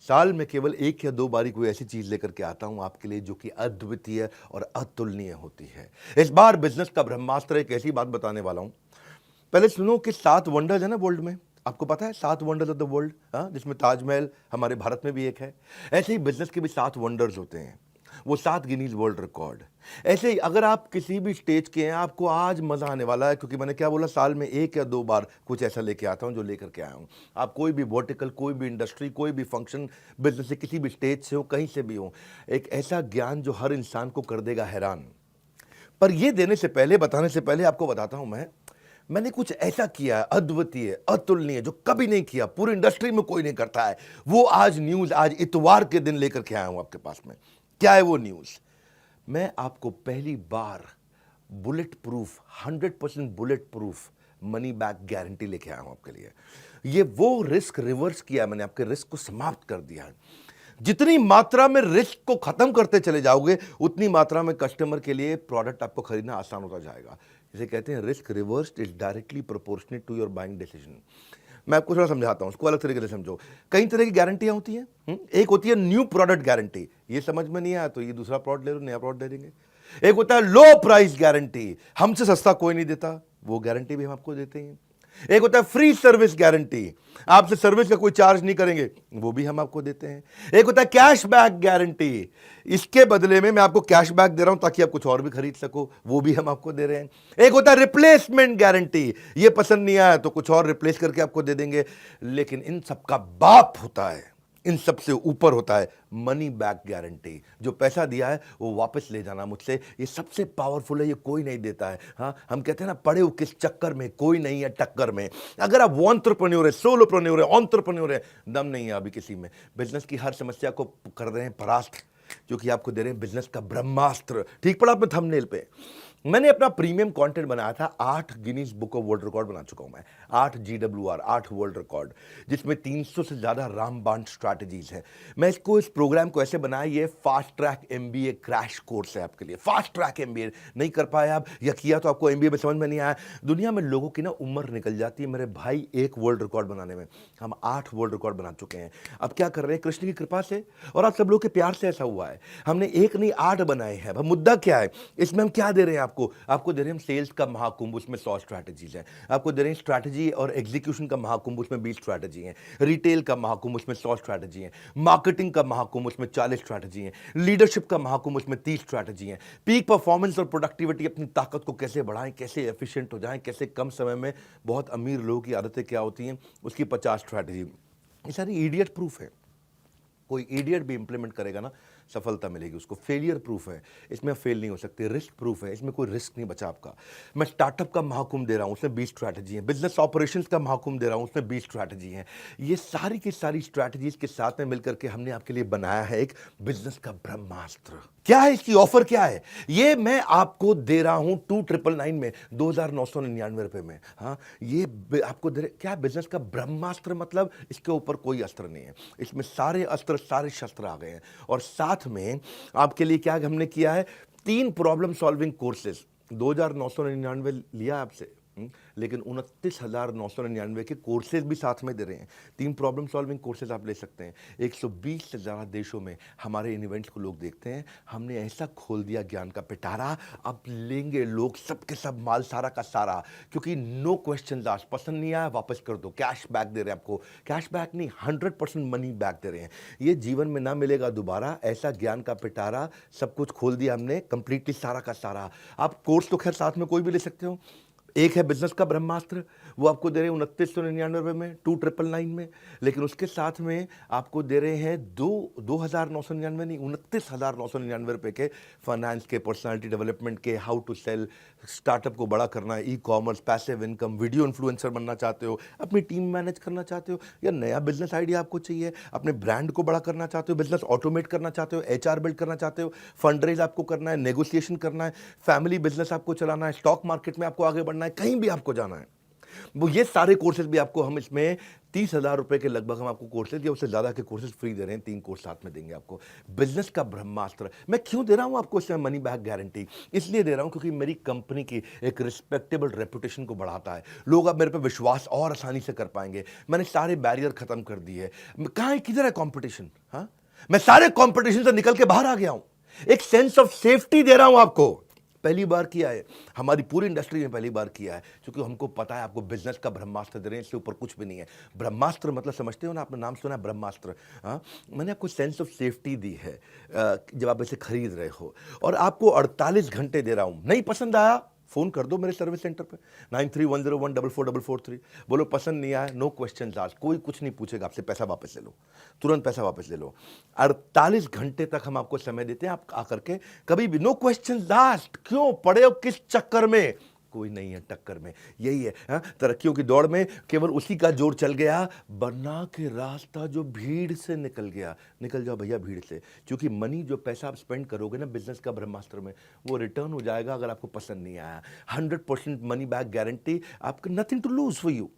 साल में केवल एक या दो बारी कोई ऐसी चीज लेकर के आता हूं आपके लिए जो कि अद्वितीय और अतुलनीय होती है। इस बार बिजनेस का ब्रह्मास्त्र एक ऐसी बात बताने वाला हूं। पहले सुनो कि 7 वंडर्स है ना वर्ल्ड में। आपको पता है 7 वंडर्स ऑफ द वर्ल्ड, जिसमें ताजमहल हमारे भारत में भी एक है। ऐसे ही बिजनेस के भी 7 वंडर्स होते हैं। वो 7 गिनीज वर्ल्ड रिकॉर्ड। ऐसे ही अगर आप किसी भी स्टेज के हैं, आपको आज मजा आने वाला है, क्योंकि मैंने क्या बोला, साल में एक या दो बार कुछ ऐसा लेके आता हूं जो लेकर के आया हूं। आप कोई भी वर्टिकल, कोई भी इंडस्ट्री, कोई भी फंक्शन, बिजनेस से किसी भी स्टेज से हो, कहीं से भी हो, एक ऐसा ज्ञान जो हर इंसान को कर देगा हैरान। पर ये देने से पहले, बताने से पहले आपको बताता हूं मैंने कुछ ऐसा किया है अद्वितीय, अतुलनीय, जो कभी नहीं किया, पूरी इंडस्ट्री में कोई नहीं करता है। वो आज न्यूज, आज इतवार के दिन लेकर के आया हूं आपके पास में। क्या है वो न्यूज? मैं आपको पहली बार bullet proof, 100% bullet proof money back guarantee लेके आया हूं आपके लिए। ये वो रिस्क रिवर्स किया है मैंने, आपके रिस्क को समाप्त कर दिया है। जितनी मात्रा में रिस्क को खत्म करते चले जाओगे, उतनी मात्रा में कस्टमर के लिए प्रोडक्ट आपको खरीदना आसान होता जाएगा। इसे कहते हैं risk reversed is directly proportionate to your buying decision. मैं आपको थोड़ा समझाता हूं, उसको अलग तरीके से समझो। कई तरह की गारंटियां होती हैं। एक होती है न्यू प्रोडक्ट गारंटी, ये समझ में नहीं आया तो ये दूसरा प्रोडक्ट ले लो, नया प्रोडक्ट दे देंगे। एक होता है लो प्राइस गारंटी, हमसे सस्ता कोई नहीं देता, वो गारंटी भी हम आपको देते हैं। एक होता है फ्री सर्विस गारंटी, आपसे सर्विस का कोई चार्ज नहीं करेंगे, वो भी हम आपको देते हैं। एक होता है कैश बैक गारंटी, इसके बदले में मैं आपको कैश बैक दे रहा हूं ताकि आप कुछ और भी खरीद सको, वो भी हम आपको दे रहे हैं। एक होता है रिप्लेसमेंट गारंटी, ये पसंद नहीं आया तो कुछ और रिप्लेस करके आपको दे देंगे। लेकिन इन सबका बाप होता है, इन सबसे ऊपर होता है मनी बैक गारंटी। जो पैसा दिया है वो वापस ले जाना मुझसे, ये सबसे पावरफुल है, ये कोई नहीं देता है। हाँ, हम कहते हैं ना, पड़े हो किस चक्कर में, कोई नहीं है टक्कर में। अगर आप एंटरप्रेन्योर है, सोलोप्रेन्योर है, एंटरप्रेन्योर है, दम नहीं है अभी किसी में, बिजनेस की हर समस्या को कर रहे हैं परास्त, जो कि आपको दे रहे हैं बिजनेस का ब्रह्मास्त्र। ठीक पड़ा आपने थंबनेल पे। मैंने अपना प्रीमियम कंटेंट बनाया था, 8 Guinness book of world record बना चुका हूं मैं, 8 GWR, 8 वर्ल्ड रिकॉर्ड, जिसमें 300 से ज्यादा रामबाण स्ट्रैटेजीज है। मैं इसको, इस प्रोग्राम को ऐसे बनाया, ये fast track MBA crash course है आपके लिए। फास्ट ट्रैक MBA नहीं कर पाए आप, या किया तो आपको MBA में समझ में नहीं आया। दुनिया में लोगों की ना उम्र निकल जाती है मेरे भाई एक वर्ल्ड रिकॉर्ड बनाने में, हम 8 वर्ल्ड रिकॉर्ड बना चुके हैं। अब क्या कर रहे हैं, कृष्ण की कृपा से और आप सब लोग के प्यार से ऐसा हुआ है, हमने एक नहीं 8 बनाए हैं। अब मुद्दा क्या है, इसमें हम क्या दे रहे हैं आपको दे रहे हैं हम सेल्स का महाकुंभ, उसमें 100 स्ट्रैटेजीज हैं। आपको दे रहे हैं स्ट्रैटेजी और एग्जीक्यूशन का महाकुंभ, उसमें 20 स्ट्रैटेजी हैं। रिटेल का महाकुंभ, उसमें 100 स्ट्रैटेजी हैं। मार्केटिंग का महाकुंभ, उसमें 40 स्ट्रैटेजी हैं। लीडरशिप का महाकुंभ, उसमें 30 स्ट्रैटेजी हैं। पीक परफॉर्मेंस और प्रोडक्टिविटी, अपनी ताकत को कैसे बढ़ाएं, कैसे एफिशिएंट हो जाएं, कैसे कम समय में, बहुत अमीर लोगों की आदतें क्या होती हैं, उसकी 50 स्ट्रैटेजी। ये सारी इडियट प्रूफ है, कोई इडियट भी इंप्लीमेंट करेगा ना, सफलता मिलेगी उसको। फेलियर प्रूफ है, इसमें फेल नहीं हो सकते। रिस्क प्रूफ है, इसमें कोई रिस्क नहीं बचा आपका। मैं स्टार्टअप का महाकुंभ दे रहा हूं, उसमें 20 स्ट्रैटेजी है। बिजनेस ऑपरेशंस का महाकुंभ दे रहा हूं, उसमें 20 स्ट्रैटेजी है। ये सारी की सारी स्ट्रैटेजीज के साथ में मिलकर के हमने आपके लिए बनाया है एक बिजनेस का ब्रह्मास्त्र। क्या है इसकी ऑफर, क्या है ये मैं आपको दे रहा हूं 2999 में, 2999 रुपए में। हाँ, ये आपको दे रहे, क्या बिजनेस का ब्रह्मास्त्र मतलब इसके ऊपर कोई अस्त्र नहीं है, इसमें सारे अस्त्र, सारे शस्त्र आ गए हैं। और साथ में आपके लिए क्या हमने किया है, 3 प्रॉब्लम सॉल्विंग कोर्सेज। 2999 लिया आपसे, लेकिन 29,999 के कोर्सेज भी साथ में दे रहे हैं। 3 प्रॉब्लम सॉल्विंग कोर्सेज आप ले सकते हैं। 120 से ज़्यादा देशों में हमारे इन इवेंट्स को लोग देखते हैं। हमने ऐसा खोल दिया ज्ञान का पिटारा, अब लेंगे लोग सब के सब माल सारा का सारा, क्योंकि नो क्वेश्चन आस्क्ड, पसंद नहीं आया वापस कर दो, कैश बैक दे रहे हैं आपको। कैश बैक नहीं, 100% मनी बैक दे रहे हैं। ये जीवन में ना मिलेगा दोबारा, ऐसा ज्ञान का पिटारा, सब कुछ खोल दिया हमने कंप्लीटली, सारा का सारा। आप कोर्स तो खैर साथ में कोई भी ले सकते हो। एक है बिजनेस का ब्रह्मास्त्र, वो आपको दे रहे हैं 2999 में, 2999 में। लेकिन उसके साथ में आपको दे रहे हैं 2,999 नहीं, 29,999 रुपए के फाइनेंस के, पर्सनालिटी डेवलपमेंट के, हाउ टू सेल, स्टार्टअप को बड़ा करना है, ecommerce, passive income, video influencer बनना चाहते हो, अपनी टीम मैनेज करना चाहते हो, या नया बिजनेस आइडिया आपको चाहिए, अपने ब्रांड को बड़ा करना चाहते हो, बिजनेस ऑटोमेट करना चाहते हो, HR बिल्ड करना चाहते हो, फंड रेज आपको करना है, नेगोशिएशन करना है, फैमिली बिजनेस आपको चलाना है, स्टॉक मार्केट में आपको आगे बढ़ना है, कहीं भी आपको जाना है, वो ये सारे कोर्सेज भी आपको हम इसमें 30,000 रुपए के लगभग हम आपको कोर्सेज या उससे ज़्यादा के कोर्सेज फ्री दे रहे हैं। 3 कोर्स साथ में देंगे आपको। बिजनेस का ब्रह्मास्त्र मैं क्यों दे रहा हूं आपको इसमें मनी बैक गारंटी? इसलिए दे रहा हूं क्योंकि मेरी कंपनी की एक रिस्पेक्टेबल रेपुटेशन को बढ़ाता है। लोग अब मेरे पे विश्वास और आसानी से कर पाएंगे। मैंने सारे बैरियर खत्म कर दिए। कहाँ है, किधर है कंपटीशन? हाँ, मैं सारे कंपटीशन से निकल के बाहर आ गया हूं। एक सेंस ऑफ सेफ्टी दे रहा हूं आपको। पहली बार किया है, हमारी पूरी इंडस्ट्री में पहली बार किया है, क्योंकि हमको पता है आपको बिजनेस का ब्रह्मास्त्र दे रहे हैं, इससे ऊपर कुछ भी नहीं है। ब्रह्मास्त्र मतलब समझते हो ना, आपने नाम सुना है ब्रह्मास्त्र? हाँ, मैंने आपको सेंस ऑफ सेफ्टी दी है जब आप इसे खरीद रहे हो, और आपको 48 घंटे दे रहा हूं। नहीं पसंद आया, फ़ोन कर दो मेरे सर्विस सेंटर पे 9310144443। बोलो पसंद नहीं आया, नो क्वेश्चन आस्क्ड, कोई कुछ नहीं पूछेगा आपसे, पैसा वापस ले लो, तुरंत पैसा वापस ले लो। 48 घंटे तक हम आपको समय देते हैं, आप आकर के कभी भी, नो क्वेश्चन आस्क्ड। क्यों पड़े हो किस चक्कर में? कोई नहीं है टक्कर में। यही है, हाँ, तरक्कियों की दौड़ में केवल उसी का जोर चल गया, वरना के रास्ता जो भीड़ से निकल गया। निकल जाओ भैया भीड़ से, क्योंकि मनी, जो पैसा आप स्पेंड करोगे ना बिजनेस का ब्रह्मास्त्र में, वो रिटर्न हो जाएगा अगर आपको पसंद नहीं आया। 100% मनी बैक गारंटी, आपको nothing to lose for you.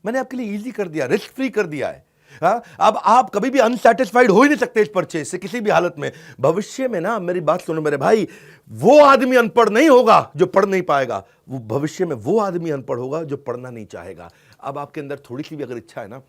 मैंने आपके लिए ईजी कर दिया, रिस्क फ्री कर दिया है। हाँ, अब आप कभी भी अनसेटिस्फाइड हो ही नहीं सकते इस परचेज से किसी भी हालत में। भविष्य में ना, मेरी बात सुनो मेरे भाई, वो आदमी अनपढ़ नहीं होगा जो पढ़ नहीं पाएगा, वो भविष्य में वो आदमी अनपढ़ होगा जो पढ़ना नहीं चाहेगा। अब आपके अंदर थोड़ी सी भी अगर इच्छा है ना,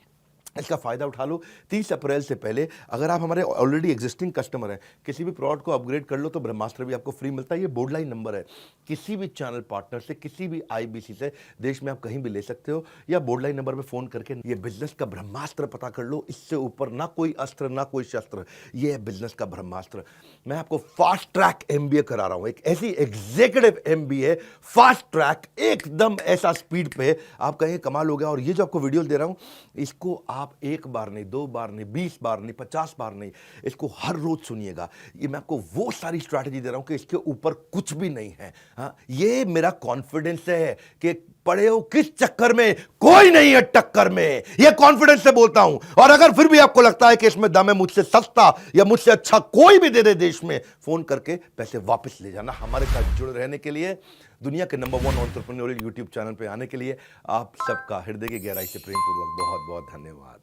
इसका फायदा उठा लो। 30 अप्रैल से पहले अगर आप हमारे ऑलरेडी एग्जिस्टिंग कस्टमर हैं, किसी भी प्रोडक्ट को अपग्रेड कर लो तो ब्रह्मास्त्र भी आपको फ्री मिलता है। ये बोर्ड लाइन नंबर है, किसी भी चैनल पार्टनर से, किसी भी आईबीसी से, देश में आप कहीं भी ले सकते हो, या बोर्ड लाइन नंबर पे फोन करके ये बिजनेस का ब्रह्मास्त्र पता कर लो। इससे ऊपर ना कोई अस्त्र ना कोई शस्त्र, ये है बिजनेस का ब्रह्मास्त्र। मैं आपको फास्ट ट्रैक एमबीए करा रहा हूं, एक ऐसी एग्जीक्यूटिव एमबीए, फास्ट ट्रैक, एकदम ऐसा स्पीड पे, आप कहेंगे कमाल हो गया। और ये जो आपको वीडियो दे रहा हूं, इसको आप एक बार नहीं, 2 बार नहीं, 20 बार नहीं, 50 बार नहीं, इसको हर रोज सुनिएगा। ये मैं आपको वो सारी स्ट्रैटेजी दे रहा हूं कि इसके ऊपर कुछ भी नहीं है। हाँ, ये मेरा कॉन्फिडेंस है कि पड़े हो किस चक्कर में, कोई नहीं है टक्कर में, ये कॉन्फिडेंस से बोलता हूं। और अगर फिर भी आपको लगता है कि इसमें दम है, मुझसे सस्ता या मुझसे अच्छा कोई भी दे दे देश में, फोन करके पैसे वापस ले जाना। हमारे साथ जुड़े रहने के लिए, दुनिया के नंबर 1 एंटरप्रेन्योरियल यूट्यूब चैनल पे आने के लिए आप सबका हृदय की गहराई से प्रेमपूर्वक बहुत बहुत धन्यवाद।